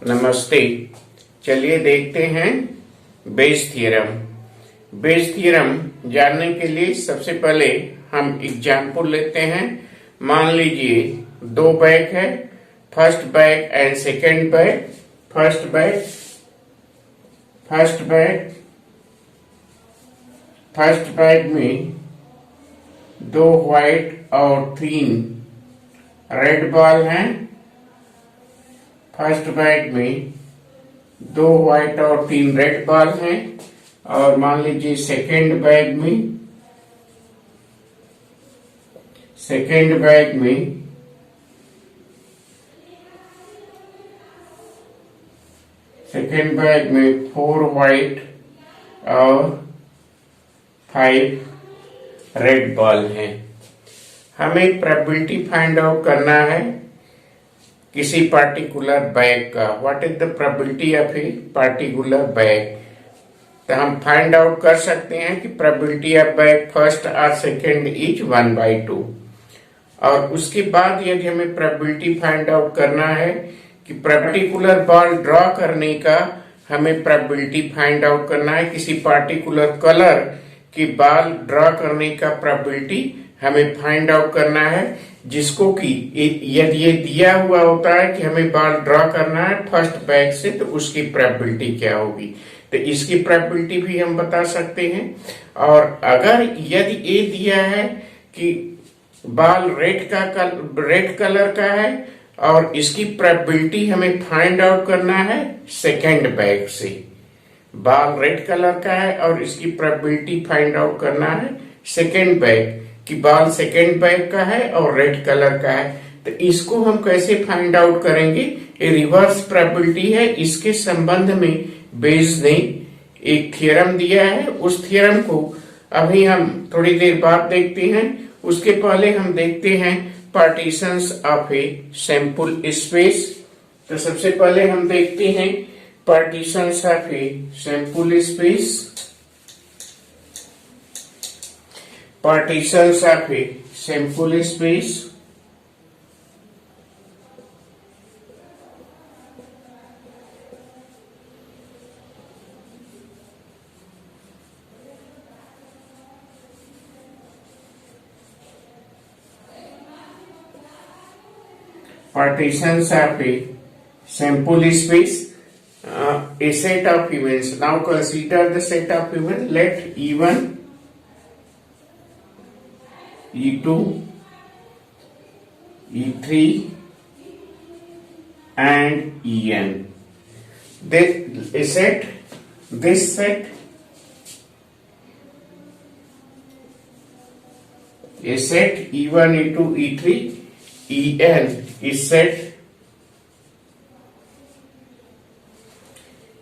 नमस्ते। चलिए देखते हैं बेस थ्योरम। बेस थ्योरम जानने के लिए सबसे पहले हम एग्जाम्पल लेते हैं। मान लीजिए दो बैग है, first bag and second bag. First bag में दो व्हाइट और तीन रेड बॉल हैं। फर्स्ट बैग में दो व्हाइट और तीन रेड बॉल हैं। और मान लीजिए सेकेंड बैग में फोर व्हाइट और फाइव रेड बॉल हैं। हमें प्रोबेबिलिटी फाइंड आउट करना है किसी पार्टिकुलर बैग का। What is the probability of a particular bag? तो हम फाइंड आउट कर सकते हैं कि प्रोबेबिलिटी ऑफ बैग फर्स्ट और सेकेंड इज 1/2। और उसके बाद यदि हमें प्रोबेबिलिटी फाइंड आउट करना है कि पर्टिकुलर बॉल ड्रॉ करने का, हमें प्रोबेबिलिटी फाइंड आउट करना है किसी पार्टिकुलर कलर की बॉल ड्रॉ करने का प्रोबेबिलिटी हमें फाइंड आउट करना है, जिसको कि यदि ये दिया हुआ होता है कि हमें बॉल ड्रॉ करना है फर्स्ट बैग से, तो उसकी प्रोबेबिलिटी क्या होगी। तो इसकी प्रोबेबिलिटी भी हम बता सकते हैं। और अगर यदि ये दिया है कि बॉल रेड कलर का है और इसकी प्रोबेबिलिटी हमें फाइंड आउट करना है सेकेंड बैग से। बॉल रेड कलर का है और इसकी प्रोबेबिलिटी फाइंड आउट करना है सेकेंड बैग कि बॉल सेकेंड बैग का है और रेड कलर का है। तो इसको हम कैसे फाइंड आउट करेंगे? ये रिवर्स प्रोबेबिलिटी है। इसके संबंध में बेस ने एक थ्योरम दिया है। उस थ्योरम को अभी हम थोड़ी देर बाद देखते हैं। उसके पहले हम देखते हैं partitions of a sample space. तो सबसे पहले हम देखते हैं partitions of a sample space. Partitions of a sample space. Partitions of a sample space. A set of events. Now consider the set of events. Let E1, E2, E3 and En. This set E1, E2, E3, En is set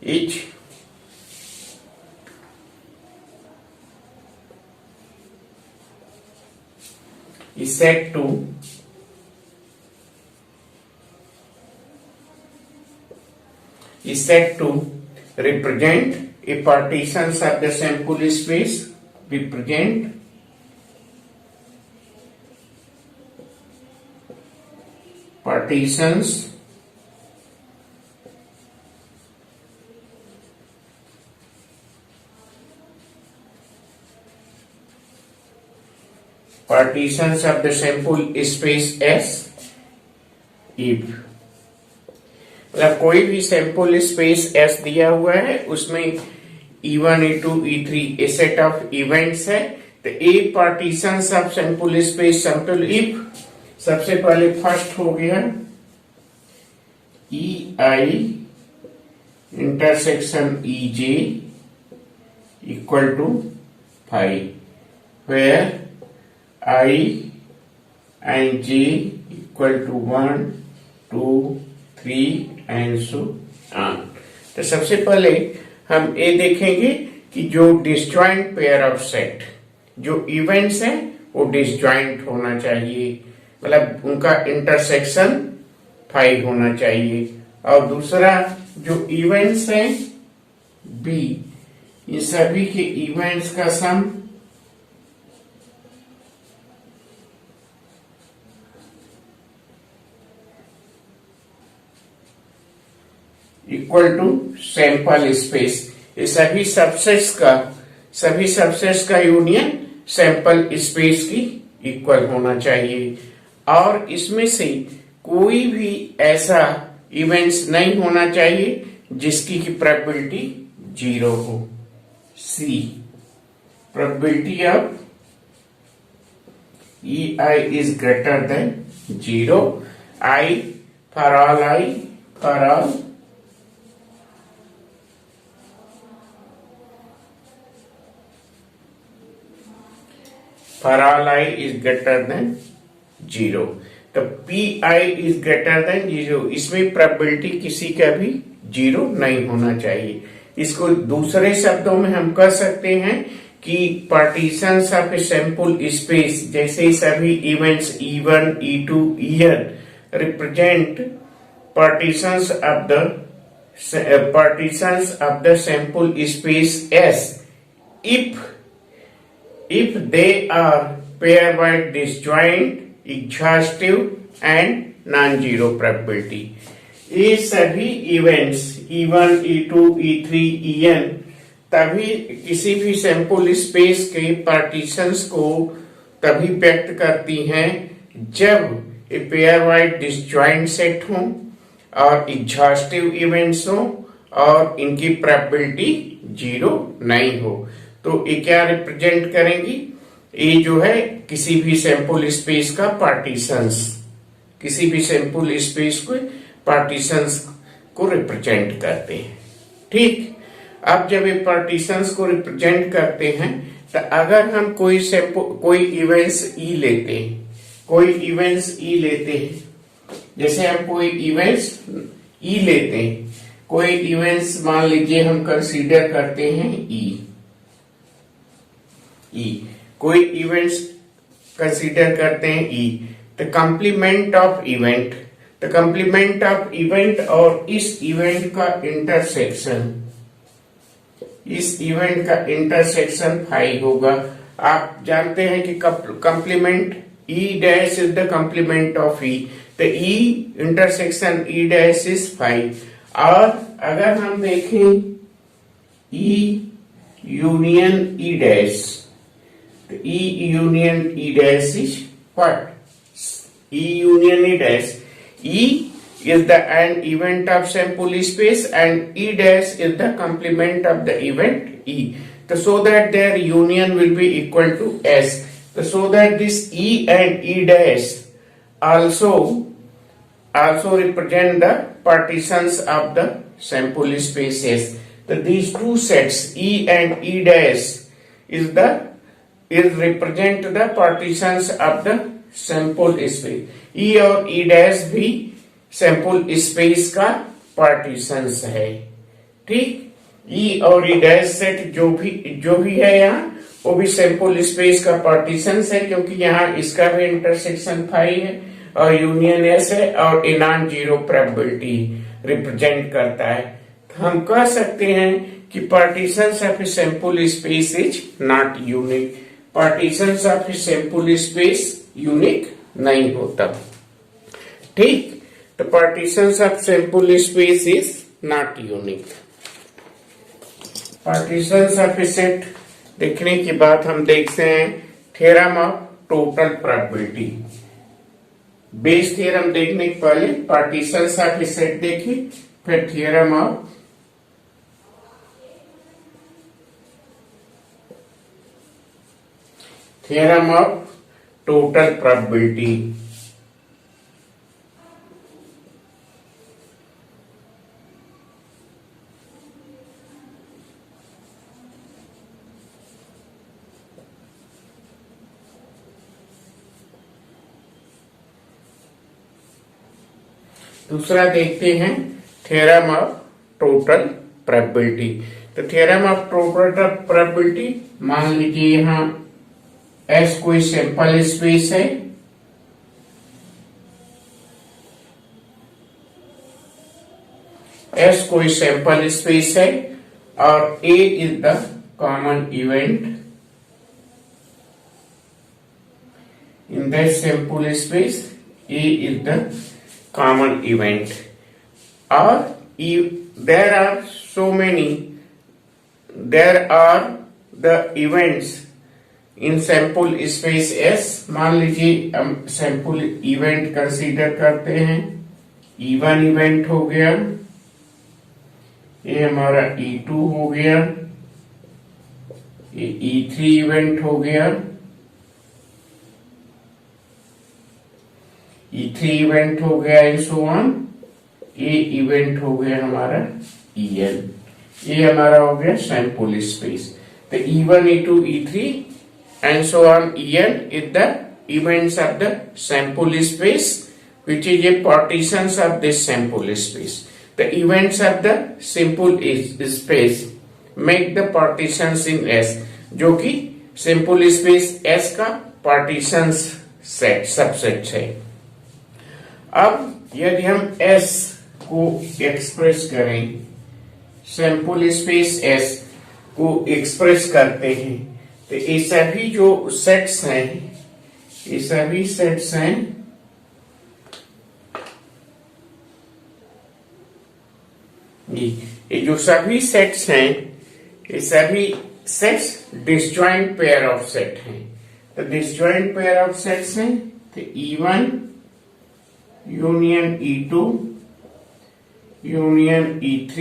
each is set to represent a partitions of the sample space. Represent partitions of the sample space S if, मतलब कोई भी sample space S दिया हुआ है, उसमें E1, E2, E3 A set of events है। तो a partitions of sample space sample if, सबसे पहले फर्स्ट हो गया EI intersection EJ equal to 5, where I and J equal to 1, 2, 3 and so on। तो सबसे पहले हम ये देखेंगे कि जो डिसजॉइंट पेयर ऑफ सेट, जो इवेंट्स हैं वो डिसजॉइंट होना चाहिए, मतलब उनका इंटरसेक्शन 5 होना चाहिए। और दूसरा जो इवेंट्स हैं B, इन सभी के इवेंट्स का sum equal to sample space. ये सभी सबसेट्स का यूनियन सैंपल स्पेस की इक्वल होना चाहिए, और इसमें से कोई भी ऐसा इवेंट्स नहीं होना चाहिए जिसकी की प्रोबेबिलिटी 0 हो। See, probability of EI is greater than 0. I for all I for all I is greater than 0। तो PI is greater than 0, इसमें प्रोबेबिलिटी किसी का भी 0 नहीं होना चाहिए। इसको दूसरे शब्दों में हम कह सकते हैं कि partitions of a sample space, जैसे सभी events E1, E2, En represent partitions of the sample space S if they are pairwise disjoint, exhaustive and non-zero probability। ये सभी events E1, E2, E3, En तभी किसी भी सैंपल स्पेस के partitions को तभी व्यक्त करती हैं जब a pair wise disjoint set हो और एग्जॉस्टिव इवेंट्स हो और इनकी प्रोबेबिलिटी 0 नहीं हो। तो ये क्या रिप्रेजेंट करेंगी? ये जो है किसी भी सैंपल स्पेस का पार्टीशंस, किसी भी सैंपल स्पेस को पार्टीशंस को रिप्रेजेंट करते हैं। ठीक, अब जब ये पार्टीशंस को रिप्रेजेंट करते हैं तो अगर हम कोई इवेंट्स E लेते हैं, जैसे हम कोई इवेंट्स E लेते हैं, कोई इवेंट्स मान लीजिए हम कंसीडर करते हैं E, कोई इवेंट्स कंसीडर करते हैं E, the complement of event और इस इवेंट का इंटरसेक्शन फाई होगा। आप जानते हैं कि complement E dash is the complement of E, तो E intersection E dash is phi. और अगर हम देखें E यूनियन E डैश, तो E union E dash is what? E union E dash. E is the an event of sample space and E dash is the complement of the event E. So that their union will be equal to S. So that this E and E dash also represent the partitions of the sample spaces. So these two sets E and E dash is represent the partitions of the sample space. E और E dash भी sample space का partitions है। ठीक, E और E dash set जो भी है यहाँ वो भी सैंपल स्पेस का पार्टीशंस है, क्योंकि यहाँ इसका भी इंटरसेक्शन फाई है और यूनियन S है और a non zero probability represent करता है। तो हम कह सकते हैं कि partitions of a sample space is not unique. Partitions of a sample space unique नहीं होता। ठीक, तो partitions of sample space is not unique. Partitions of A set देखने के बाद हम देखते हैं theorem of total probability. Bayes theorem देखने के पहले पार्टीशंस ऑफ ए सेट देखिए, फिर थ्योरम ऑफ टोटल प्रोबेबिलिटी। दूसरा देखते हैं थ्योरम ऑफ टोटल प्रोबेबिलिटी। तो थ्योरम ऑफ टोटल प्रोबेबिलिटी, मान लीजिए यहां S कोई सैंपल स्पेस है, S कोई सैंपल स्पेस है और A is the common event in that sample space. A is the common event और there are so many, there are the events in sample space S. मान लीजिए हम sample event consider करते हैं। E1 event हो गया, ये हमारा E2 हो गया, ये E3 इवेंट हो गया, E3 इवेंट हो गया एंड सो ऑन। ये इवेंट हो गया हमारा EN। ये हमारा हो गया सैंपल स्पेस। तो E1 E2 E3 and so on En is the events of the sample space, which is a partitions of this sample space. The events of the sample space make the partitions in S, जो कि sample space S का partitions set subset है। अब यदि हम S को express करें, sample space S को एक्सप्रेस करते हैं, तो ये सभी जो सेट्स हैं, ये सभी सेट्स हैं, ये जो सभी सेट्स हैं, ये सभी sets disjoint pair of set हैं। तो डिसजॉइंट पेयर ऑफ सेट्स हैं, तो E1 union E2 union E3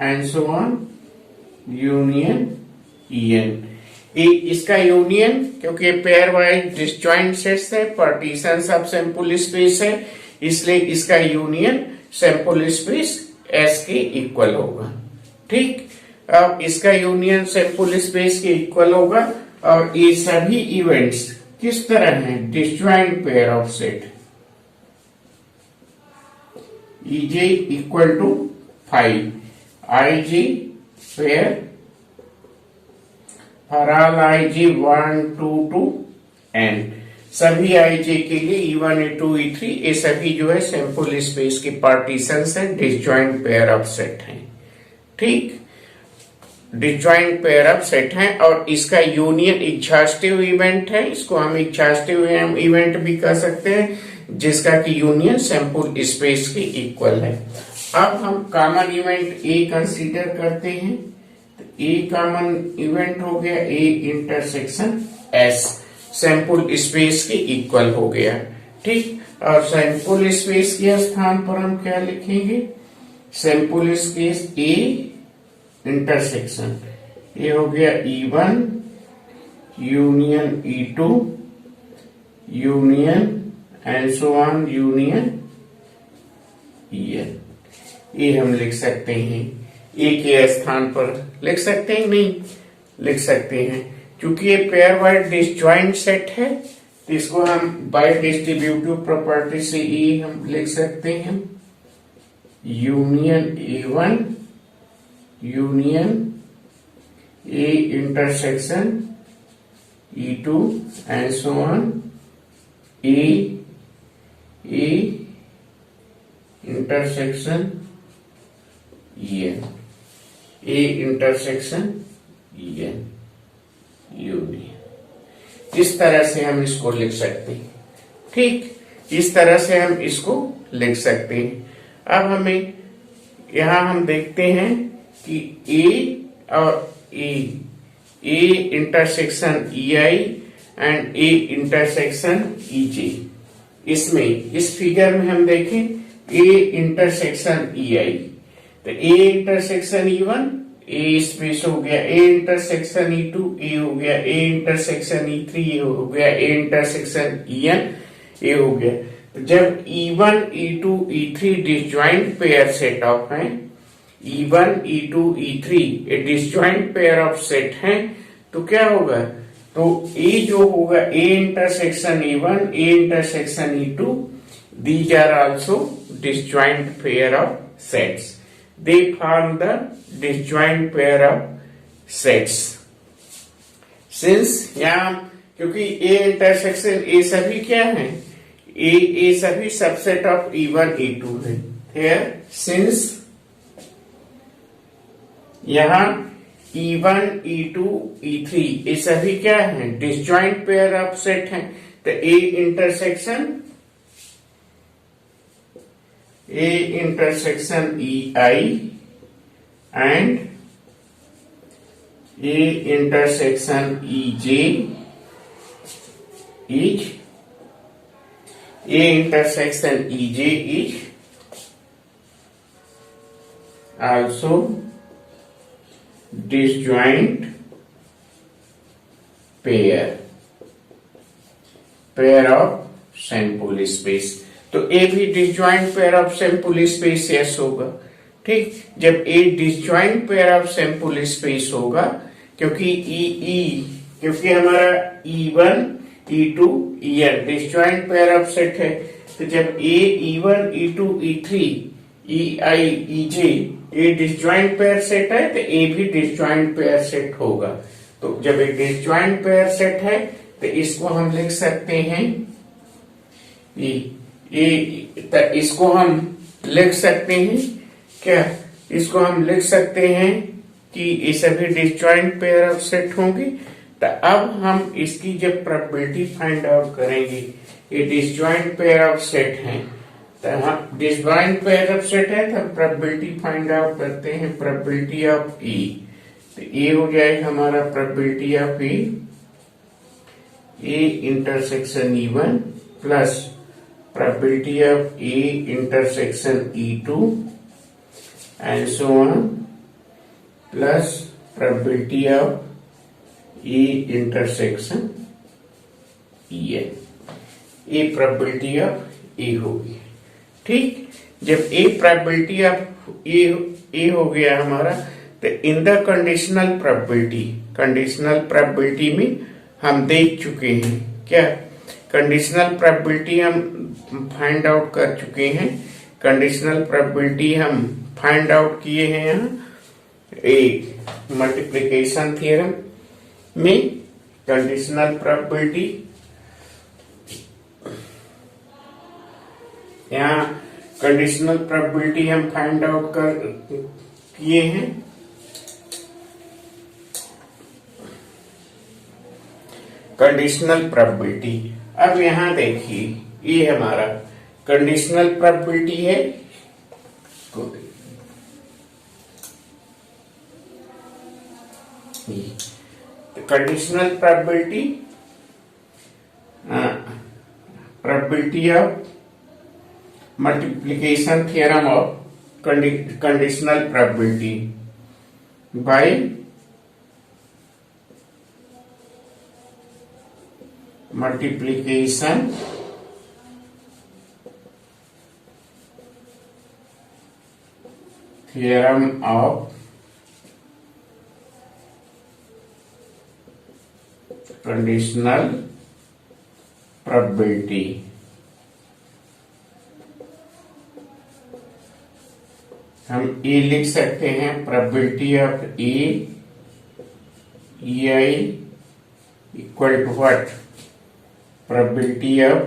and so on union En। इसका यूनियन, क्योंकि पेयर वाइज डिसजॉइंट सेट्स है, पार्टीशन सब सैंपल स्पेस है, इसलिए इसका यूनियन सैंपल स्पेस एस के इक्वल होगा। ठीक, अब इसका यूनियन सैंपल स्पेस के इक्वल होगा। और ये सभी इवेंट्स किस तरह हैं? Disjoint pair of set. EJ equal to 5 IJ pair for all ij 1 2 to n, सभी ij के लिए E1 E2 E3 ये सभी जो है सैंपल स्पेस के पार्टीशन है, डिसजॉइंट पेयर ऑफ सेट हैं। ठीक, डिसजॉइंट पेयर ऑफ सेट हैं और इसका यूनियन एग्जॉस्टिव इवेंट है। इसको हम एग्जॉस्टिव इवेंट भी कह सकते हैं, जिसका कि यूनियन सैंपल स्पेस के इक्वल है। अब हम कॉमन इवेंट ए कंसीडर करते हैं। ए कॉमन इवेंट हो गया, A intersection S sample space के इक्वल हो गया। ठीक, और सैंपल स्पेस के स्थान पर हम क्या लिखेंगे? सैंपल स्पेस ए इंटरसेक्शन, ये हो गया E1 union E2 union and so on union En। ये हम लिख सकते हैं, ए के स्थान पर लिख सकते हैं, नहीं लिख सकते हैं, क्योंकि ये पेयर वाइज डिसजॉइंट सेट है, तो इसको हम बाय डिस्ट्रीब्यूटिव प्रॉपर्टी से ए हम लिख सकते हैं union A1 union A intersection E2 and so on A intersection En, A intersection En union. इस तरह से हम इसको लिख सकते हैं। ठीक, इस तरह से हम इसको लिख सकते हैं। अब हमें यहां हम देखते हैं कि ए और A intersection EI and A intersection EJ, इसमें इस फिगर में हम देखें ए इंटरसेक्शन EI, तो A intersection E1 A space हो गया, ए इंटरसेक्शन E2 ए हो गया, ए इंटरसेक्शन E3 ए हो गया, ए इंटरसेक्शन En ए हो गया। तो जब E1 E2 E3 disjoint pair set of हैं, E1 E2 E3 A disjoint pair of set हैं, तो क्या होगा? तो ए जो होगा A intersection E1 A intersection E2, these are also disjoint pair of sets. They form the disjoint pair of sets. Since यहाँ क्योंकि ए इंटरसेक्शन ए सभी क्या है? ए सभी सबसेट ऑफ E1 E2 है। Here since यहाँ E1 E2 E3 ये सभी क्या है? डिसजॉइंट पेयर ऑफ सेट है। तो A intersection EI and A intersection EJ is A intersection EJ is also disjoint pair of sample space। तो a भी disjoint pair of sample space yes होगा। ठीक, जब a disjoint pair of sample space होगा, क्योंकि हमारा E1 E2 En disjoint pair of set है, तो जब a E1 E2 E3 EI EJ a disjoint pair set है, तो ए भी डिसजॉइंट पेयर सेट होगा। तो जब एक डिसजॉइंट पेयर सेट है तो इसको हम लिख सकते हैं इसको हम लिख सकते हैं क्या, इसको हम लिख सकते हैं कि ये सभी डिसजॉइंट पेयर ऑफ सेट होंगे। तो अब हम इसकी जब प्रोबेबिलिटी फाइंड आउट करेंगे, ये डिसजॉइंट पेयर ऑफ सेट हैं, तो हम डिसजॉइंट पेयर ऑफ सेट है तो हम प्रोबेबिलिटी फाइंड आउट करते हैं, प्रोबेबिलिटी ऑफ ए। तो ए हो जाएगा हमारा probability of A intersection E1 plus probability of A intersection E2 and so on plus probability of A intersection En। A probability of A हो गया। ठीक, जब A probability of A हो गया हमारा, तो इन द कंडीशनल प्रोबेबिलिटी में हम देख चुके हैं क्या, कंडीशनल प्रोबेबिलिटी हम फाइंड आउट कर चुके हैं। कंडीशनल प्रोबेबिलिटी हम फाइंड आउट किए हैं यहाँ एक मल्टीप्लिकेशन थ्योरम में। कंडीशनल प्रोबेबिलिटी यहाँ कंडीशनल प्रोबेबिलिटी हम फाइंड आउट कर किए हैं। कंडीशनल प्रोबेबिलिटी, अब यहां देखिए ये हमारा कंडीशनल प्रोबेबिलिटी है, conditional probability of multiplication theorem of conditional probability by multiplication theorem of conditional probability। हम ए लिख सकते हैं probability of A EI equal to what, probability of,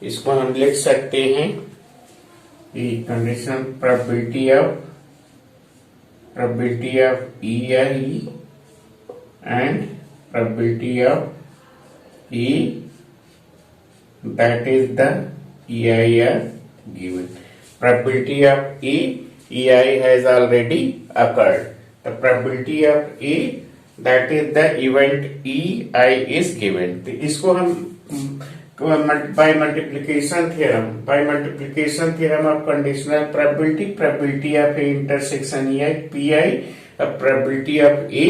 इसको हम लिख सकते हैं condition probability of EI and probability of E, that is the EI are given। probability of EI has already occurred, the probability of A, that is the event EI is given। तो इसको हम by multiplication theorem of conditional probability of A intersection EI PI, probability of A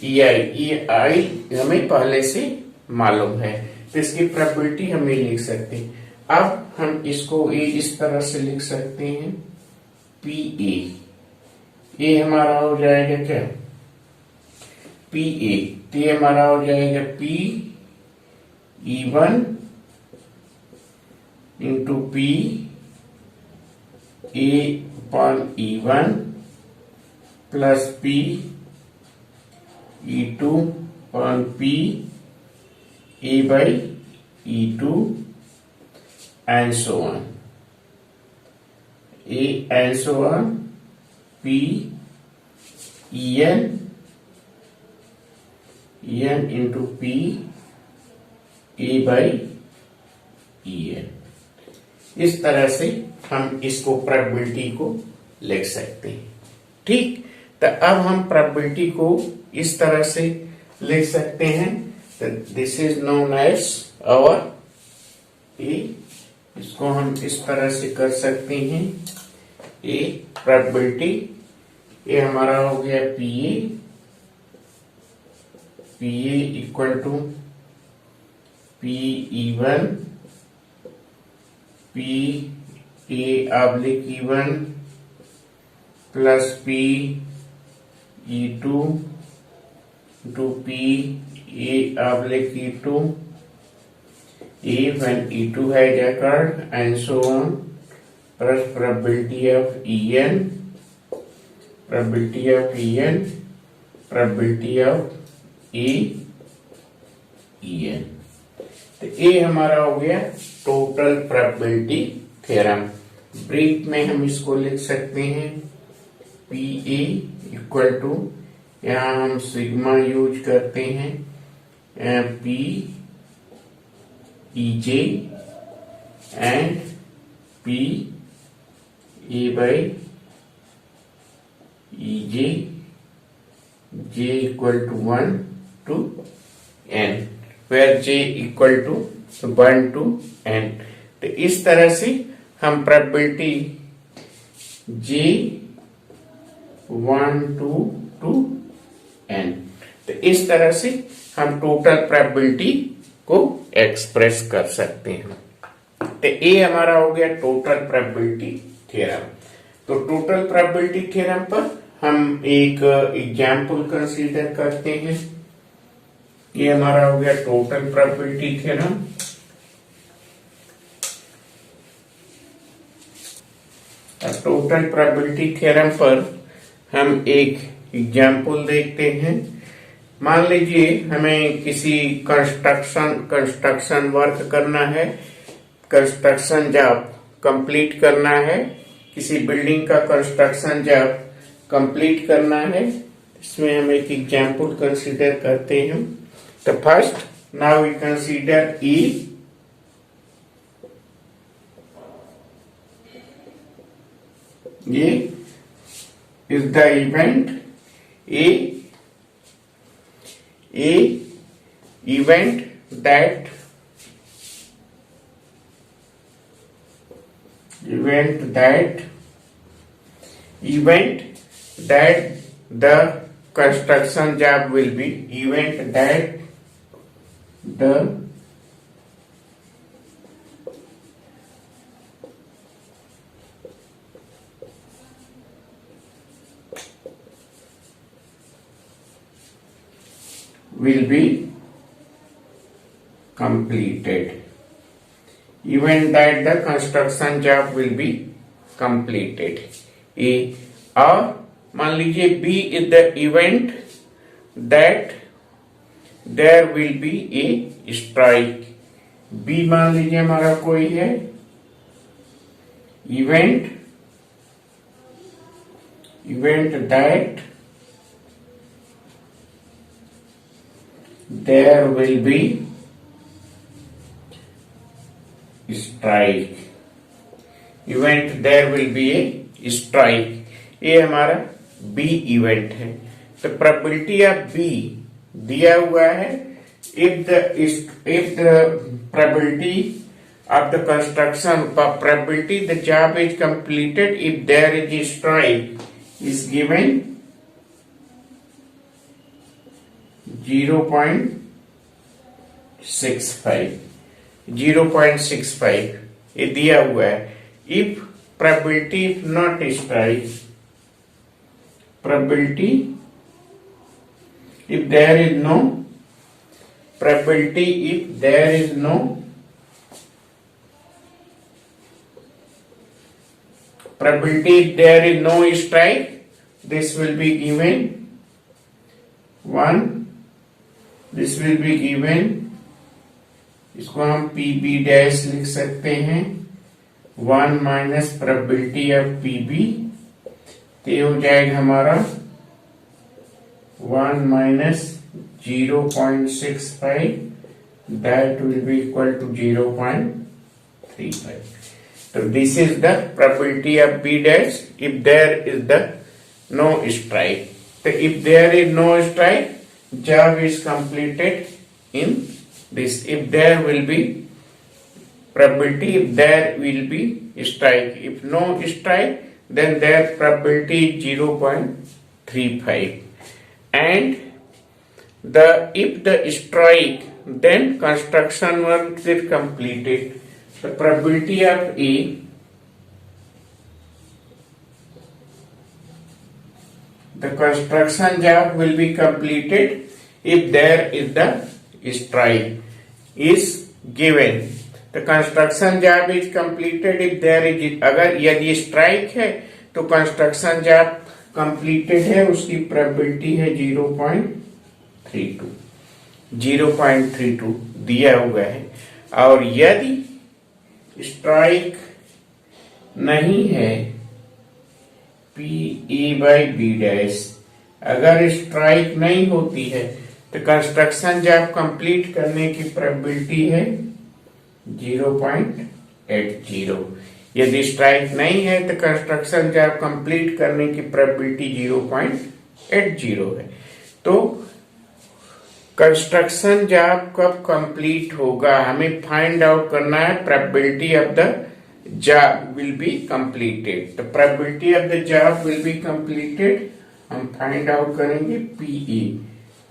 EI हमें पहले से मालूम है, तो इसकी प्रोबेबिलिटी हम ये लिख सकते हैं। अब हम इसको इस तरह से लिख सकते हैं PA, ये हमारा हो जाएगा क्या PA, तो ये हमारा हो जाएगा P E1 into P A upon E1 plus P E2 upon P A by E2 and so on, A and so on, P En into P A by En। इस तरह से हम इसको प्रोबेबिलिटी को लिख सकते हैं। ठीक। तो अब हम प्रोबेबिलिटी को इस तरह से लिख सकते हैं, तो this is known as our a. इसको हम इस तरह से कर सकते हैं, ए प्रोबेबिलिटी, ये हमारा हो गया PA, PA equal to P(E1) P(A)(E1) plus P(E2) to P(A)(E2), A when E2 has occurred, and so on, plus probability of En, probability of En, probability of En। तो ये हमारा हो गया टोटल प्रोबेबिलिटी थ्योरम। ब्रीफ में हम इसको लिख सकते हैं, पी ए इक्वल टू, यहाँ हम सिग्मा यूज करते हैं, P E J and P A by E J, J equal to 1 to n, where j equal to 1 to n। तो इस तरह से हम प्रोबेबिलिटी j 1 to n, तो इस तरह से हम टोटल प्रोबेबिलिटी को एक्सप्रेस कर सकते हैं। तो ये हमारा हो गया टोटल प्रोबेबिलिटी थ्योरम। तो टोटल प्रोबेबिलिटी थ्योरम पर हम एक एग्जाम्पल कंसीडर करते हैं। ये हमारा हो गया total probability theorem. Total probability theorem पर हम एक एग्जाम्पल देखते हैं। मान लीजिए हमें किसी कंस्ट्रक्शन वर्क करना है, कंस्ट्रक्शन जॉब कंप्लीट करना है, किसी बिल्डिंग का कंस्ट्रक्शन जॉब कंप्लीट करना है। इसमें हम एक एग्जाम्पल कंसीडर करते हैं। तो फर्स्ट नाउ वी कंसीडर ई, ये is the event, a event that the construction job will be, event that the will be completed, event that the construction job will be completed। A और मान लीजिए B is the event that there will be a strike। B मान लीजिए हमारा कोई है event that there will be strike, event there will be a strike, ये हमारा बी इवेंट है। तो प्रोबेबिलिटी ऑफ बी दिया हुआ है, if the probability of the construction, probability the job is completed if there is a strike is given 0.65 ये दिया हुआ है। if probability if not strike, probability if there is no, probability if there is no probability if there is no strike, this will be given 1, this will be given, इसको हम PB dash लिख सकते हैं, 1 minus probability of PB, तो हो जाएगा हमारा 1 minus 0.65, that will be equal to 0.35। तो this is the probability of B dash if there is the no strike. So if there is no strike, job is completed in this. If there will be probability, if there will be strike. If no strike, then their probability is 0.35. And if the strike, then construction work is completed. The probability of the construction job will be completed if there is the strike is given. The construction job is completed if there is, अगर यदि strike है तो construction job completed है, उसकी probability है 0.32 दिया हुआ है। और यदि स्ट्राइक नहीं है P/B', अगर स्ट्राइक नहीं होती है तो कंस्ट्रक्शन जॉब कंप्लीट करने की प्रोबेबिलिटी है 0.80। यदि स्ट्राइक नहीं है तो कंस्ट्रक्शन जॉब कंप्लीट करने की प्रोबेबिलिटी 0.80 है। तो कंस्ट्रक्शन जॉब कब कंप्लीट होगा, हमें फाइंड आउट करना है probability of the job will be completed. The probability of the job will be completed हम फाइंड आउट करेंगे PE,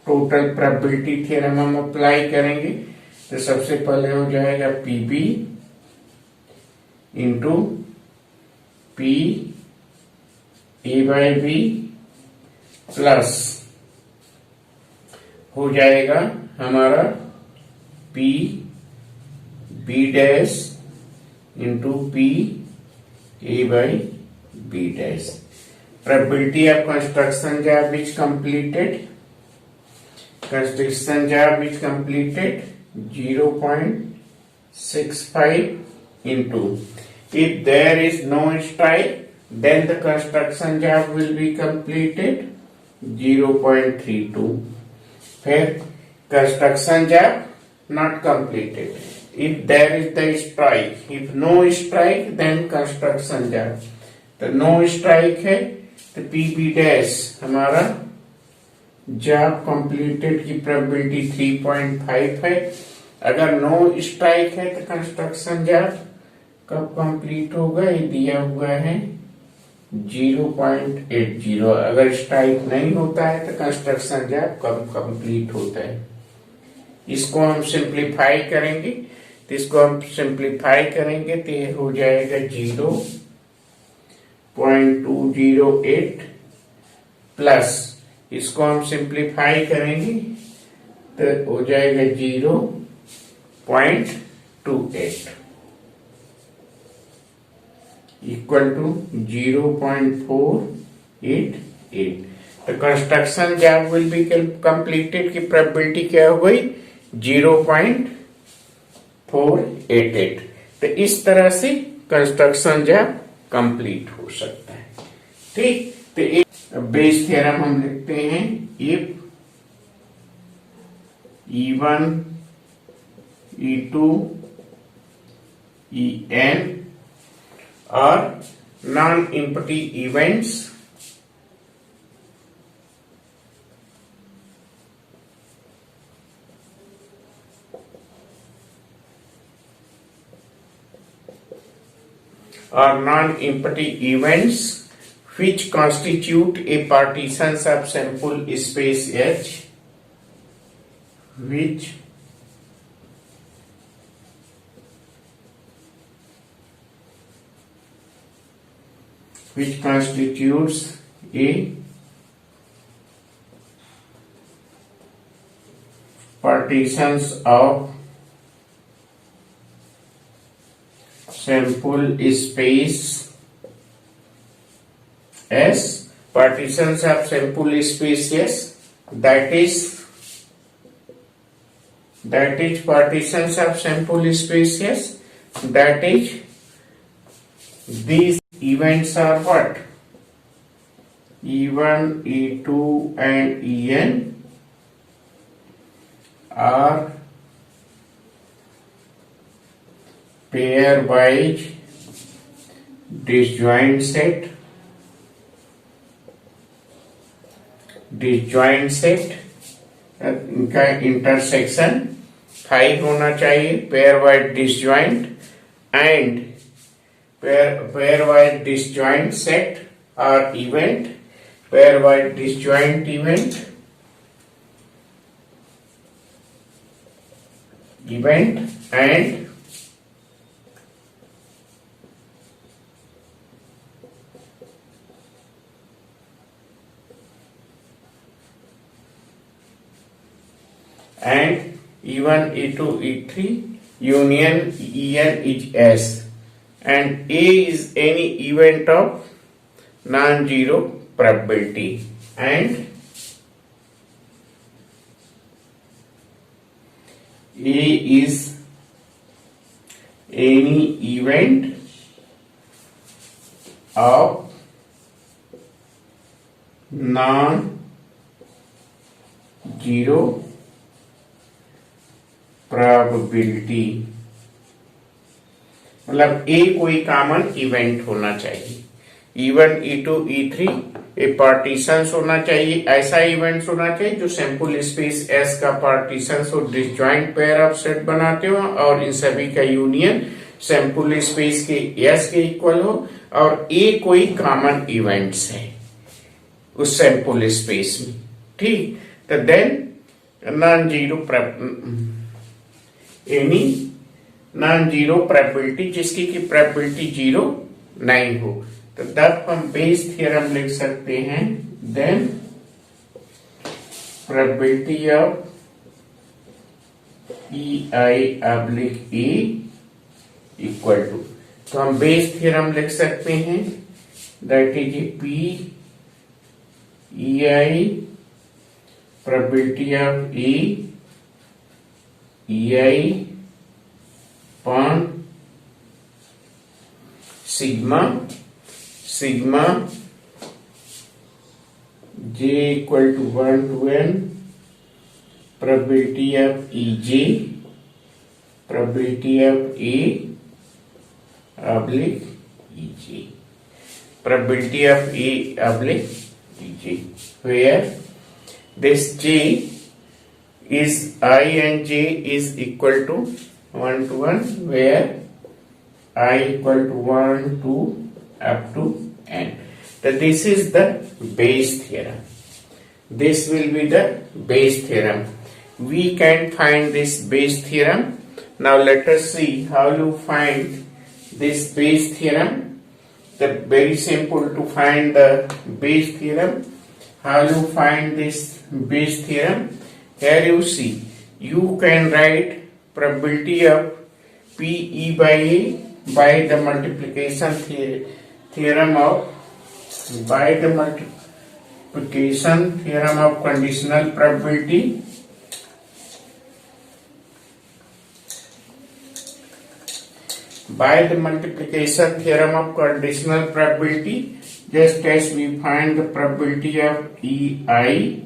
टोटल प्रोबेबिलिटी थ्योरम हम अप्लाई करेंगे। तो सबसे पहले हो जाएगा PB इंटू P/B प्लस हो जाएगा हमारा P/B into P/B'. Probability of construction job is completed. Construction job is completed 0.65 into. If there is no strike, then the construction job will be completed 0.32. फिर construction job not completed. If there is the strike, if no strike, then construction job. तो no strike है तो PB' हमारा job completed की probability 3.5 है। अगर no strike है तो कंस्ट्रक्शन जॉब कब कंप्लीट होगा, ये दिया हुआ है 0.80। अगर स्ट्राइक नहीं होता है तो कंस्ट्रक्शन जॉब कब कंप्लीट होता है। इसको हम सिंप्लीफाई करेंगे, तो इसको हम सिंप्लीफाई करेंगे तो ये हो जाएगा 0.208 प्लस इसको हम सिंप्लीफाई करेंगे तो हो जाएगा 0.28 इक्वल टू 0.488। तो construction job will be completed की प्रोबेबिलिटी क्या हो गई 0.488। तो इस तरह से कंस्ट्रक्शन जॉब कंप्लीट हो सकता है। ठीक, तो एक बेस थ्योरम हम लिखते हैं, if E1 E2 En are non-empty events which constitute a partitions of sample space H, which constitutes a partitions of sample space S, partitions of sample space S, that is partitions of sample space S, that is these events are what? E1, E2 and En are pairwise disjoint set disjoint set, इनका intersection 5 होना चाहिए, pair wise disjoint and pairwise disjoint set or event, pairwise disjoint event and E1 E2 E3 union En is S, and A is any event of non-zero probability, and A is any event of non-zero probability, मतलब ए कोई common event होना चाहिए। E1 E2 E3 ए partitions होना चाहिए, ऐसा events होना चाहिए जो सैंपल स्पेस S का पार्टीशंस और डिसजॉइंट पेयर ऑफ सेट बनाते हो और इन सभी का यूनियन सैंपल स्पेस के S के इक्वल हो, और ए कोई कॉमन इवेंट्स है उस सैंपल स्पेस में, ठीक। तो then non zero any non zero probability जिसकी की प्रोबेबिलिटी 0 नहीं हो, तो तब हम बेस थ्योरम लिख सकते हैं। Then probability of EI/A equal to, तो हम बेस थ्योरम लिख सकते हैं, that is P EI probability of EI upon sigma j equal to 1 to n probability of EJ probability of A oblique EJ probability of A oblique EJ, where this J is I and J is equal to 1 to 1, where I equal to 1 to up to n. So this is the Bayes theorem. This will be the Bayes theorem. We can find this Bayes theorem. Now let us see how you find this Bayes theorem. The very simple to find the Bayes theorem. How you find this Bayes theorem? Here you see, you can write probability of PE by A by the multiplication theorem of conditional probability by the multiplication theorem of conditional probability, just as we find the probability of EI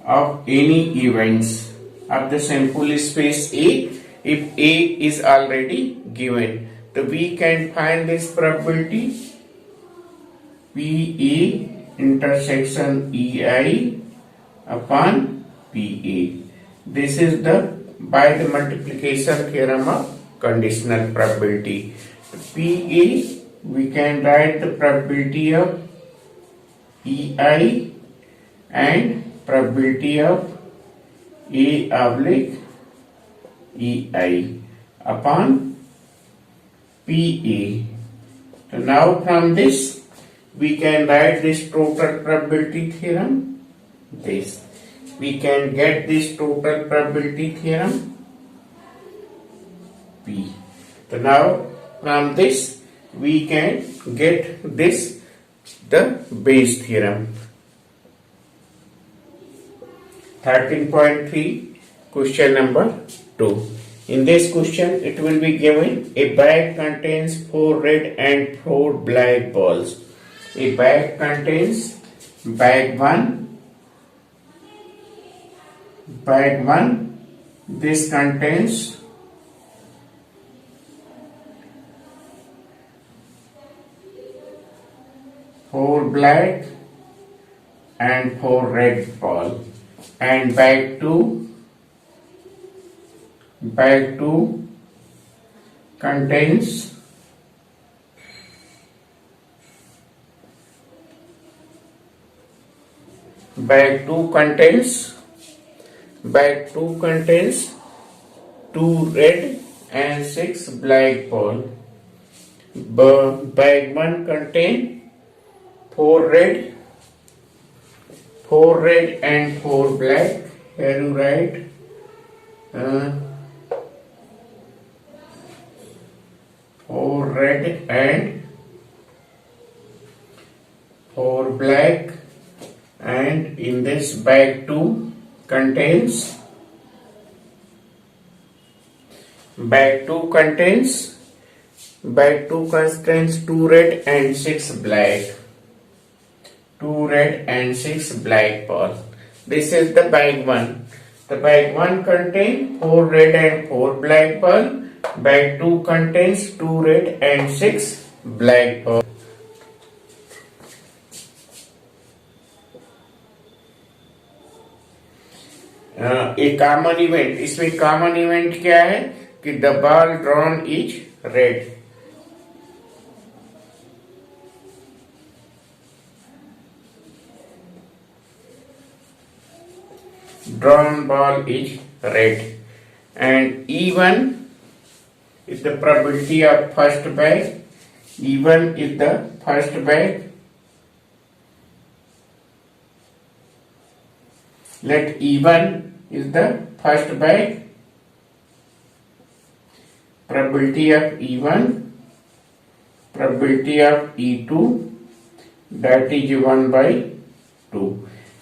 of any events of the sample space A if A is already given. So we can find this probability PA intersection EI upon PA. This is the by the multiplication theorem of conditional probability. PA we can write the probability of EI and probability of A oblique EI upon PA. So now from this we can write this total probability theorem. This we can get this total probability theorem P. So now from this we can get this the Bayes theorem. 13.3 question number 2. In this question it will be given a bag contains 4 red and 4 black balls. A bag contains bag 1, this contains 4 black and 4 red ball, and back to contains bag 2 contains 2 red and 6 black ball. Bag 1 contain 4 red and 4 black. Here you write 4 red and 4 black, and in this bag 2 contains 2 red and 6 black. 2 red and 6 black ball. This is the bag 1. The bag 1 contains 4 red and 4 black ball. Bag 2 contains 2 red and 6 black ball. एक common event, इसमें common event क्या है कि the ball drawn is red. Drawn ball is red, and E1 is the probability of first bag. E1 is the first bag. Let E1 is the first bag. Probability of E1, probability of E2, that is 1/2.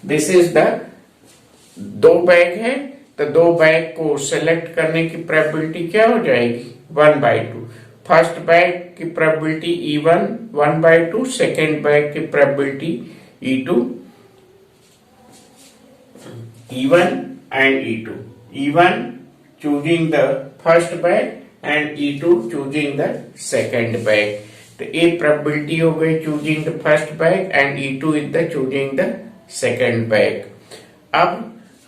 This is the 2 bag है, तो 2 bag को select करने की probability क्या हो जाएगी 1/2. First bag की probability E1 1/2, second bag की probability E2, E1 and E2. E1 choosing the first bag and E2 choosing the second bag. तो ये प्रोबेबिलिटी हो गई choosing the first bag and E2 is the choosing the second bag. अब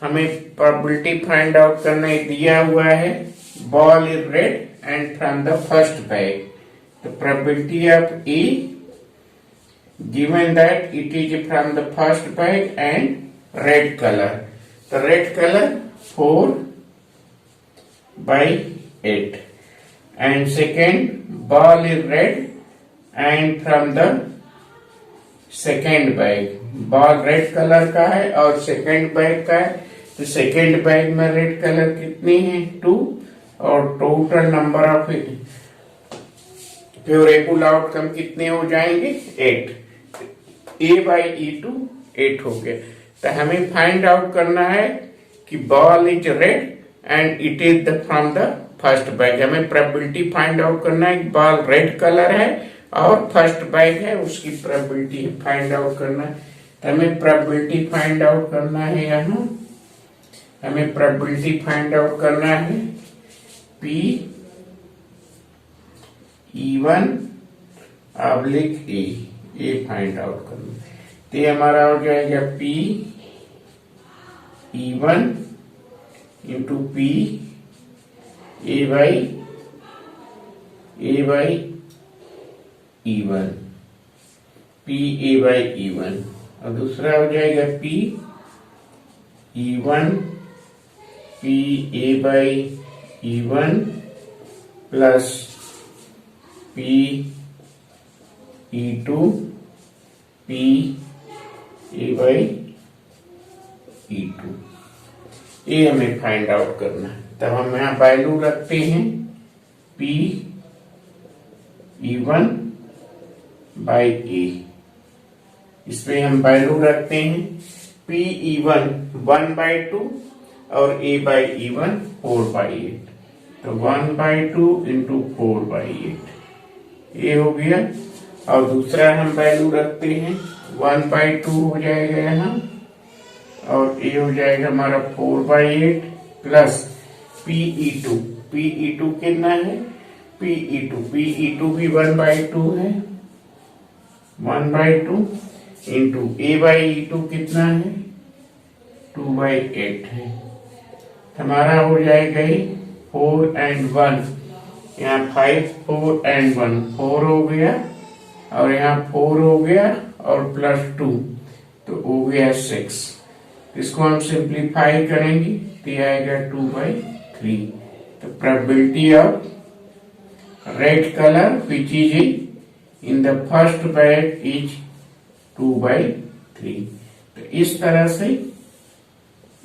हमें probability find out करना दिया हुआ है ball is red and from the first bag. The probability of E given that it is from the first bag and red color. The red color 4/8, and second ball is red and from the second bag. Ball red colour का है और second bag का है, तो second bag में red colour कितनी है 2, और total number of favourable outcome कितने हो जाएंगे 8. A/E2 8 हो गया. तो हमें फाइंड आउट करना है कि ball is red and it is the from the first bag. हमें प्रोबेबिलिटी फाइंड आउट करना है बॉल रेड कलर है और फर्स्ट बैग है, उसकी प्रोबेबिलिटी फाइंड आउट करना है. हमें प्रोबेबिलिटी फाइंड आउट करना है, यहाँ हमें प्रोबेबिलिटी फाइंड आउट करना है P E1 / A. ये फाइंड आउट करना है. तो ये हमारा हो जाएगा P E1 into P A/E1, P A/E1, और दूसरा हो जाएगा P E1 P A/E1 plus P E2 P A/E2. ये हमें फाइंड आउट करना है. तब हम यहाँ वैल्यू रखते हैं P E1/A. इसमें हम वैल्यू रखते हैं P E1 1/2 और A/E1 4/8. तो 1/2 इंटू 4/8 ये हो गया. और दूसरा हम वैल्यू रखते हैं 1/2 हो जाएगा यहाँ, और ये हो जाएगा हमारा 4/8 प्लस PE2. PE2 कितना है PE2 भी 1/2 है 1/2. Into A by E two कितना है 2/8 है। हमारा हो जाएगा 4 and 1, यहाँ 5 4 and 1 4 हो गया और यहाँ 4 हो गया और +2 तो हो गया 6। इसको हम सिंप्लीफाई करेंगे तो ये आएगा 2/3। तो probability of red colour which is in the first bag is 2/3। तो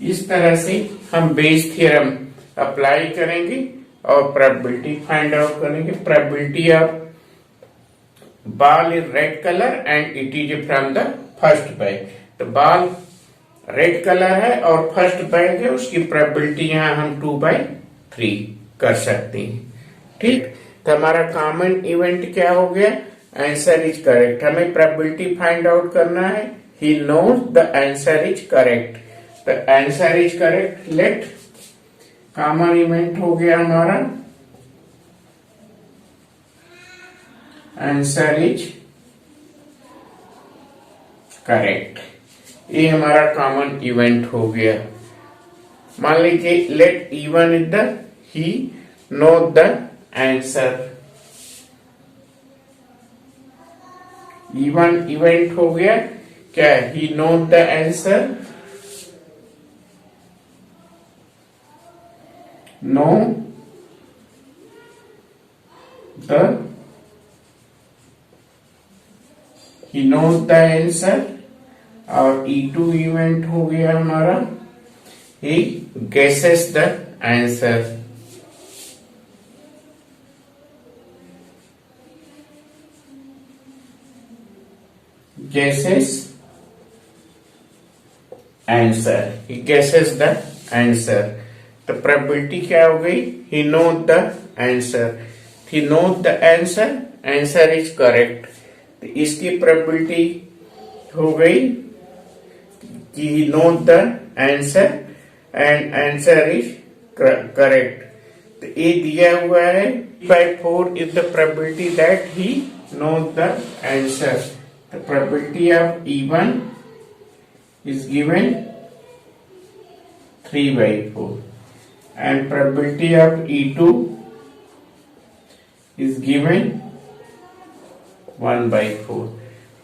इस तरह से हम बेस थ्योरम अप्लाई करेंगे और प्रोबेबिलिटी फाइंड आउट करेंगे। Probability of ball is red colour and it is from the first bag. तो बॉल रेड कलर है और फर्स्ट बैग है, उसकी प्रोबेबिलिटी यहाँ हम 2/3 कर सकते हैं। ठीक, तो हमारा कॉमन इवेंट क्या हो गया, आंसर इज करेक्ट। हमें प्रोबेबिलिटी फाइंड आउट करना है, he knows the answer is correct. तो answer is correct, let common event हो गया हमारा आंसर इज करेक्ट। ये हमारा कॉमन इवेंट हो गया। मान लीजिए let E1 is the he know the answer. E1 event हो गया क्या, he know the answer, know the he know the answer. और E2 इवेंट हो गया हमारा he guesses the answer. Guesses answer, he guesses the answer. तो probability क्या हो गई, he know the answer, he know the answer, answer is correct. तो इसकी प्रोबेबिलिटी हो गई कि he knows the answer and answer is correct। तो ये दिया हुआ है by 4 is the probability that he knows the answer। The probability of E1 is given 3/4 and probability of E2 is given 1/4।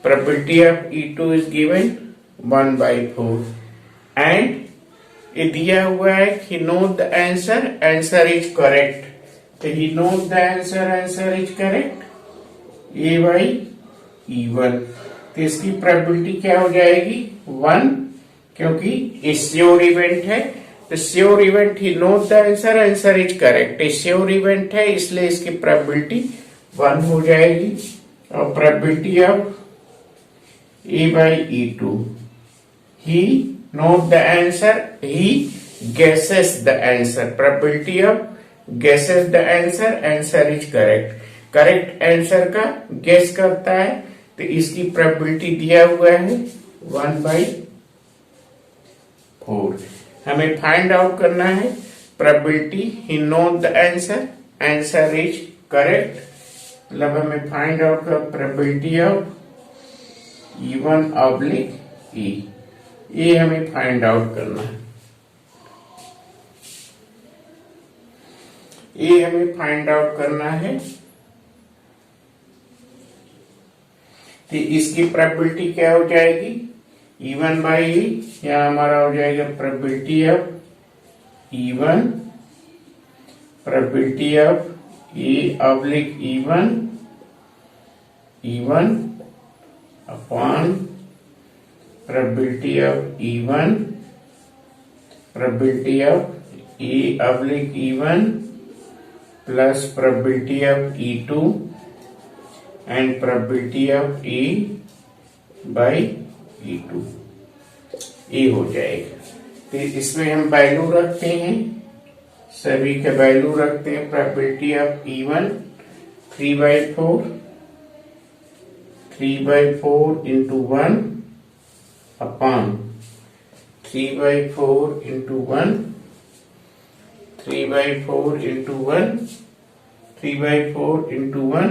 Probability of E2 is given 1/4 and ये दिया हुआ है he knows the answer, answer is correct। तो he knows the answer, answer is correct, A/E1। तो इसकी probability क्या हो जाएगी 1, क्योंकि ये श्योर इवेंट है। तो sure event he knows the answer, answer is correct। ये श्योर इवेंट है इसलिए इसकी प्रोबेबिलिटी 1 हो जाएगी। और probability of A/E2, he knows the answer, he guesses the answer। probability of guesses the answer, answer is correct। Correct answer का guess करता है तो इसकी प्रोबेबिलिटी दिया हुआ है 1/4। हमें फाइंड आउट करना है probability, he knows the answer, answer is correct। मतलब हमें फाइंड आउट कर प्रोबेबिलिटी ऑफ E1/E, ये हमें फाइंड आउट करना है, ये हमें फाइंड आउट करना है। तो इसकी प्रोबेबिलिटी क्या हो जाएगी E1/E, यहाँ हमारा हो जाएगा probability of E1, probability of A/E1, E1 upon probability of E1, probability of A/E1 plus probability of E2 and probability of A/E2, ये हो जाएगा। तो इसमें हम वैल्यू रखते हैं, सभी के वैल्यू रखते हैं। probability of E1 3/4 into 1 upon 3/4 into 1, 3/4 into 1, 3/4 into 1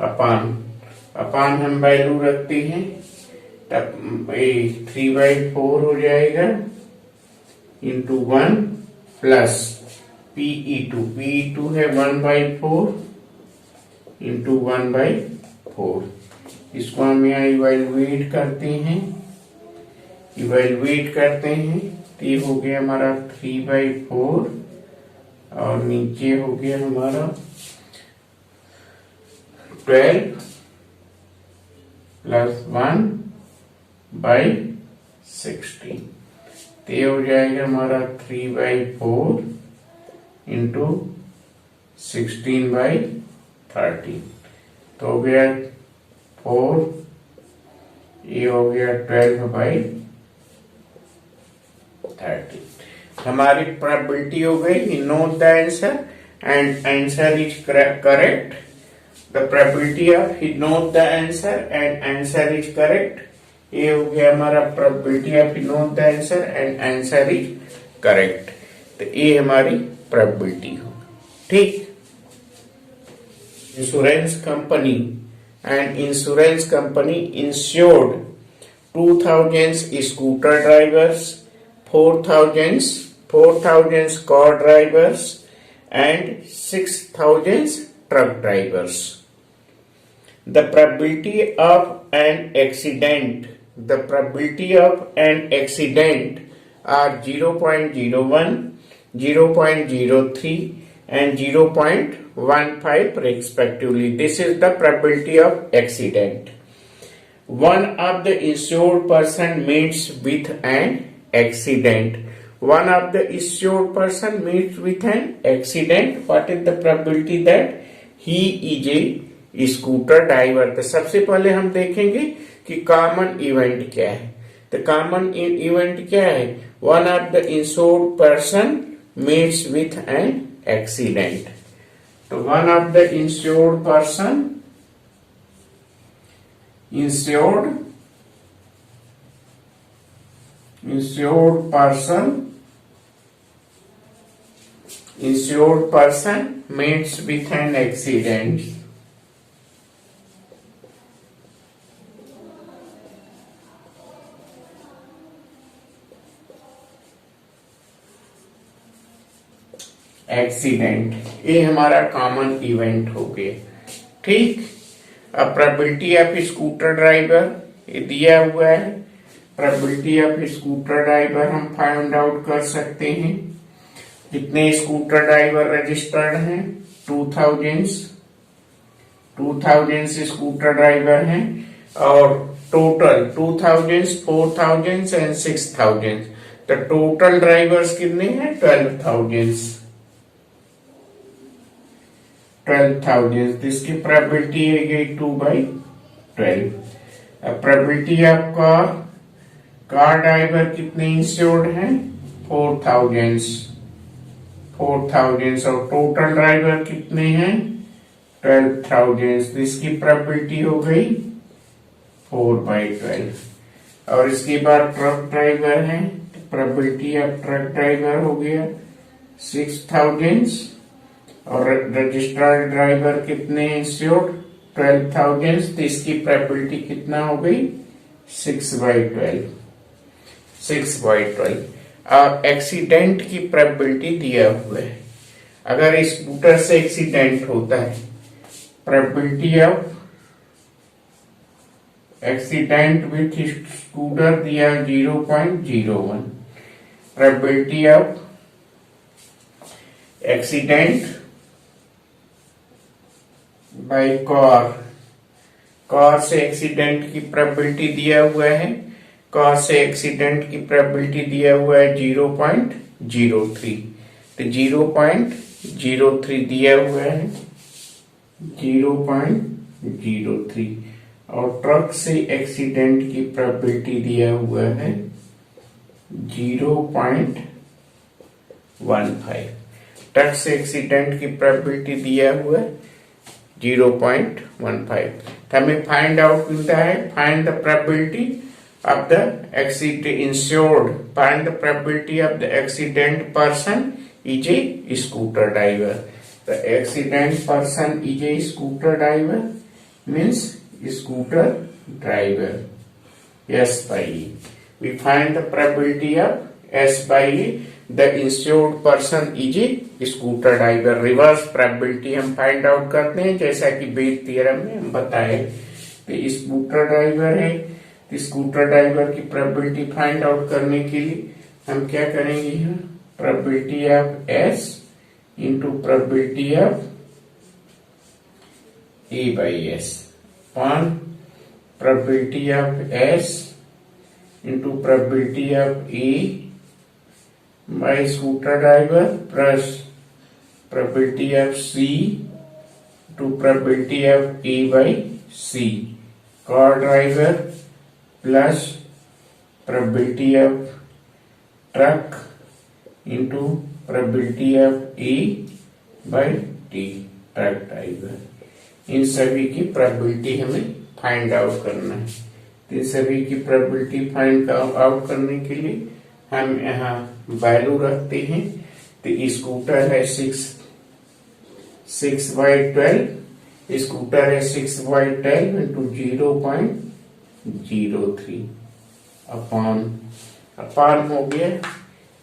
upon हम वैल्यू रखते हैं तब 3/4 हो जाएगा इंटू 1 प्लस PE2 है 1/4 इंटू 1/4। इसको हम यहाँ इवेलुएट करते हैं तो ये हो गया हमारा 3/4 और नीचे हो गया हमारा 12 प्लस 1/16। तो ये हो जाएगा हमारा 3/4 इंटू 16/13। तो हो गया 4, ये हो गया 12/30। हमारी प्रोबेबिलिटी हो गई। Note the answer and answer is correct. The probability of he note the answer and answer is correct. ये हो गया हमारा probability of he note the answer and answer is correct. तो ये हमारी प्रोबेबिलिटी हो। ठीक। Insurance company insured 2000 scooter drivers, 4,000 car drivers and 6,000 truck drivers. The probability of an accident are 0.01, 0.03 and 0.15 respectively. This is the probability of accident. One of the insured person meets with an accident. One of the insured person meets with an accident. What is the probability that he is a scooter driver? तो सबसे पहले हम देखेंगे कि common event क्या है। तो common event क्या है? One of the insured person meets with an accident. तो one of the insured person insured person meets with an accident. ये हमारा कॉमन इवेंट हो गया। ठीक। अब प्रोबेबिलिटी ऑफ स्कूटर ड्राइवर ये दिया हुआ है। प्रोबेबिलिटी ऑफ स्कूटर ड्राइवर हम फाइंड आउट कर सकते हैं। कितने स्कूटर ड्राइवर रजिस्टर्ड हैं? 2000 स्कूटर ड्राइवर हैं और टोटल 2000, 4000 एंड 6000। तो टोटल ड्राइवर्स कितने हैं? 12,000। इसकी प्रोबेबिलिटी है गई 2/12। अब प्रोबेबिलिटी ऑफ कार ड्राइवर कितने इंश्योर्ड हैं? 4,000 और टोटल ड्राइवर कितने हैं? 12,000। इसकी प्रोबेबिलिटी हो गई 4/12। और इसके बाद ट्रक ड्राइवर है। प्रोबेबिलिटी ऑफ ट्रक ड्राइवर हो गया 6,000 और रजिस्टर्ड ड्राइवर कितने इंश्योर्ड? 12,000। तो इसकी प्रोबेबिलिटी कितना हो गई? 6/12। अब एक्सीडेंट की प्रोबेबिलिटी दिया हुआ है। अगर स्कूटर से एक्सीडेंट होता है, probability of accident with scooter दिया 0.01। Probability of accident by car से एक्सीडेंट की प्रोबेबिलिटी दिया हुआ है। कार से एक्सीडेंट की प्रोबेबिलिटी दिया हुआ है 0.03। तो 0.03 दिया हुआ है 0.03 और ट्रक से एक्सीडेंट की प्रोबेबिलिटी दिया हुआ है 0.15। ट्रक से एक्सीडेंट की प्रोबेबिलिटी दिया हुआ है 0.15। तो हमें फाइंड आउट मिलता है find the probability of the insured, find the probability of the accident person is a scooter driver. The accident person is a scooter driver means scooter driver. S by E. We find the probability of S by E. The insured person is a scooter driver. Reverse probability हम find out करते हैं, जैसा कि Bayes theorem में हम बताए। तो scooter driver है, तो स्कूटर ड्राइवर की प्रोबेबिलिटी फाइंड आउट करने के लिए हम क्या करेंगे, probability of S into probability of A by S on probability of S into probability of A by scooter driver plus probability of C to probability of A by C car driver plus probability of truck into probability of A by T truck driver। इन सभी की probability हमें find out करना है। तो इन सभी की probability find out करने के लिए हम यहाँ वैल्यू रखते हैं। तो स्कूटर है 6/12, स्कूटर है 6/12 इंटू 0.03 अपान हो गया।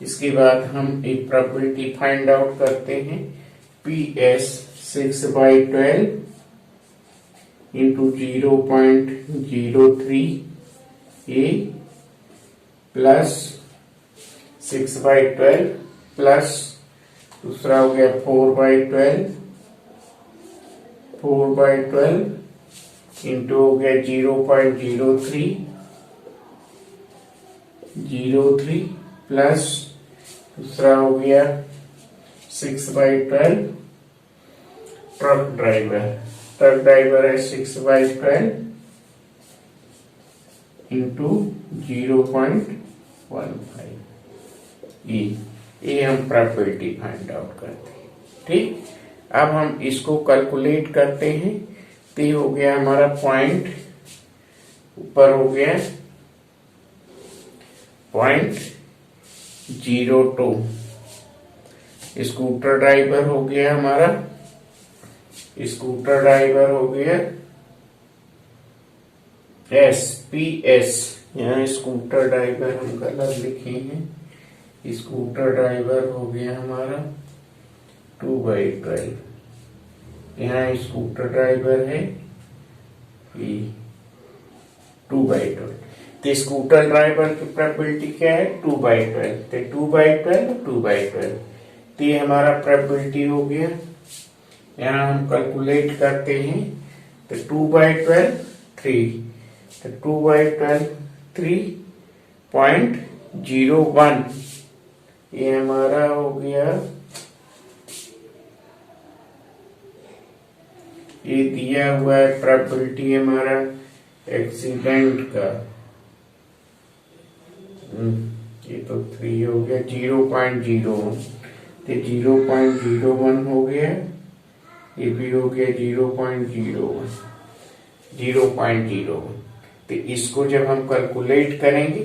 इसके बाद हम एक प्रोबेबिलिटी फाइंड आउट करते हैं, PS 6/12 into 0.03 A plus 6/12 plus दूसरा हो गया 4/12 इंटू हो गया 0.03 प्लस दूसरा हो गया 6/12 ट्रक ड्राइवर है 6/12 इंटू 0.15 ये हम प्रोबेबिलिटी फाइंड आउट करते हैं। ठीक, अब हम इसको कैलकुलेट करते हैं। तो हो गया हमारा पॉइंट, ऊपर हो गया 0.02, स्कूटर ड्राइवर हो गया हमारा, स्कूटर ड्राइवर हो गया SPS, यहाँ स्कूटर ड्राइवर हम गलत लिखे हैं, स्कूटर ड्राइवर हो गया हमारा 2/12, यहाँ स्कूटर ड्राइवर है 2/12। तो स्कूटर ड्राइवर की प्रोबेबिलिटी क्या है 2/12, तो 2/12। तो ये हमारा प्रोबेबिलिटी हो गया। यहाँ हम कैलकुलेट करते हैं, तो 2/12 3, तो 2/12 3.01, ये हमारा हो गया, ये दिया हुआ है प्रोबेबिलिटी हमारा एक्सीडेंट का। ये तो 3 हो गया, 0.01, तो 0.01 हो गया, ये भी हो गया 0.01। तो इसको जब हम कैलकुलेट करेंगे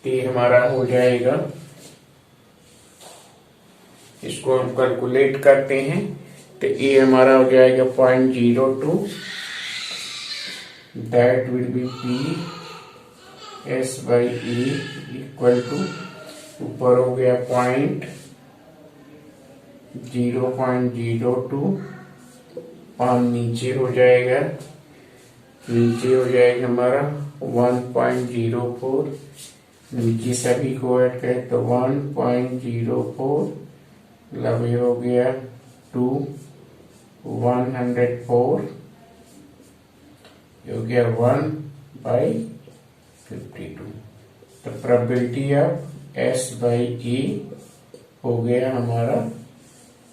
तो ये हमारा हो जाएगा, इसको हम कैलकुलेट करते हैं तो ये हमारा हो जाएगा 0.02, that will be PS by E equal to, ऊपर हो गया 0.02 और नीचे हो जाएगा हमारा 1.04, नीचे सभी को ऐड करें तो 1.04, मतलब ये हो गया 104, ये हो गया 1/52। तो probability of S by E हो गया हमारा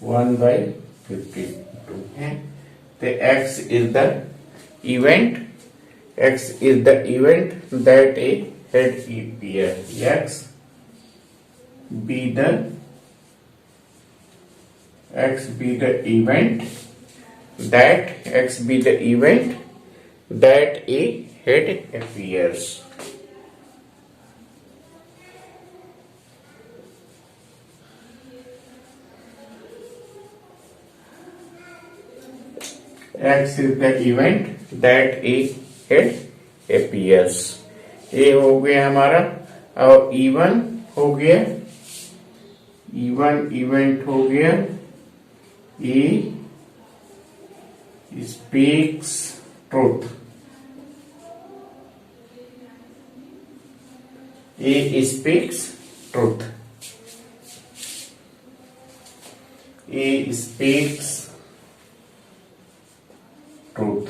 1/52 है। तो X is the event that a head appear, X be the event that a head appears। X is the event that a head appears। ए हो गया हमारा, और इवन हो गया, इवन इवेंट हो गया, ई स्पीक्स ट्रूथ, ए स्पीक्स ट्रूथ, ए speaks truth.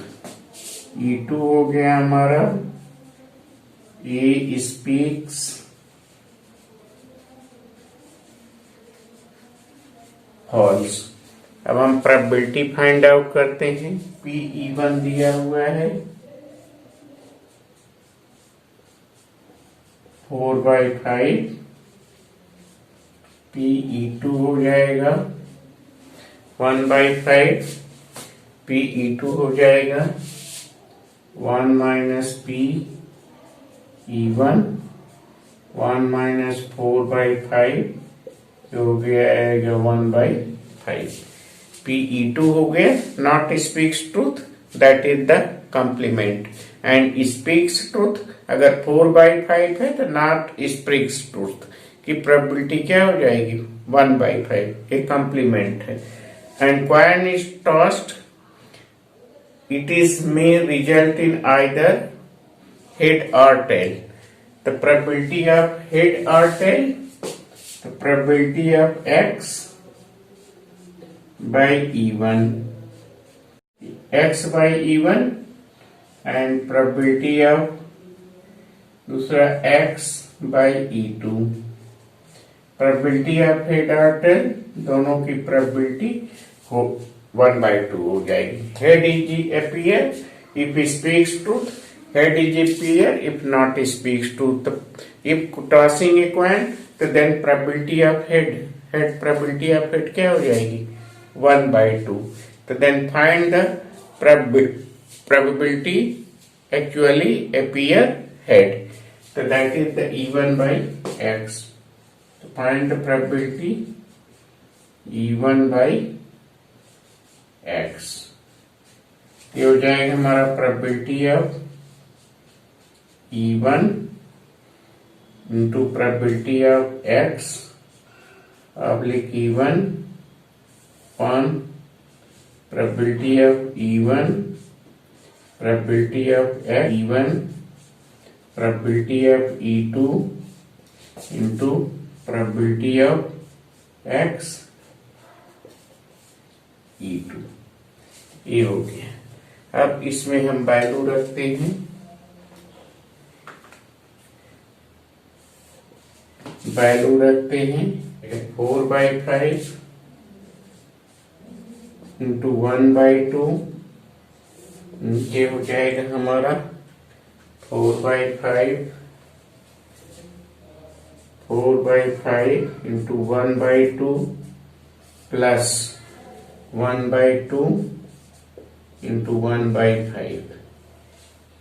E2 हो गया हमारा, ए स्पीक्स फॉल्स। अब हम प्रोबेबिलिटी फाइंड आउट करते हैं। Pe1 दिया हुआ है 4/5, Pe2 हो जाएगा 1/5, Pe2 हो जाएगा 1 माइनस Pe1, 1 माइनस 4/5 हो गया 1/5। Pe2 हो गया not speaks truth, that is the complement, and speaks truth अगर 4/5 है तो नॉट स्पीक्स ट्रूथ की प्रोबेबिलिटी क्या हो जाएगी 1/5, ये कॉम्प्लीमेंट है। And coin is tossed, it is may result in either head or tail. The probability of head or tail, the probability of x by e1, x by e1, and probability of दूसरा x by e2, probability of head or tail दोनों की probability हो 1/2 हो जाएगी। Head is appear if speaks truth, head is appear if not speaks truth. If tossing a coin तो then probability of head, head probability of head क्या हो जाएगी 1/2। तो then find the probability actually appear head, तो that is the E1/x। Find the probability E1/x, ये हो जाएगा हमारा probability of E1 into probability of x oblique E1 on probability of E1, probability of E1, probability of E2 into probability of x E2, ये हो गया। अब इसमें हम वैल्यू रखते हैं, वैल्यू रखते हैं 4/5 इंटू 1/2, ये हो जाएगा हमारा 4/5 इंटू 1/2 प्लस 1/2 इंटू 1/5,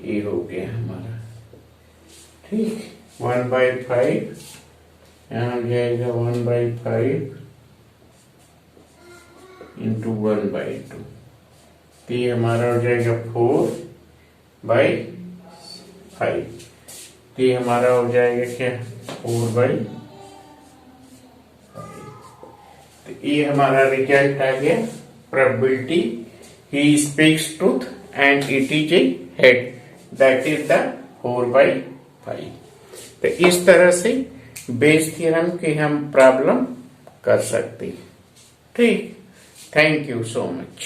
ये हो गया हमारा, ठीक। 1/5 यहाँ हो जाएगा 1/5 इंटू 1/2, तो ये हमारा हो जाएगा 4/5, तो ये हमारा हो जाएगा क्या 4/5, तो ये हमारा रिजल्ट आ गया। Probability he speaks truth and it is a head, that is the 4/5। तो इस तरह से बेस थ्योरम की हम प्रॉब्लम कर सकते हैं, ठीक। Thank you so much.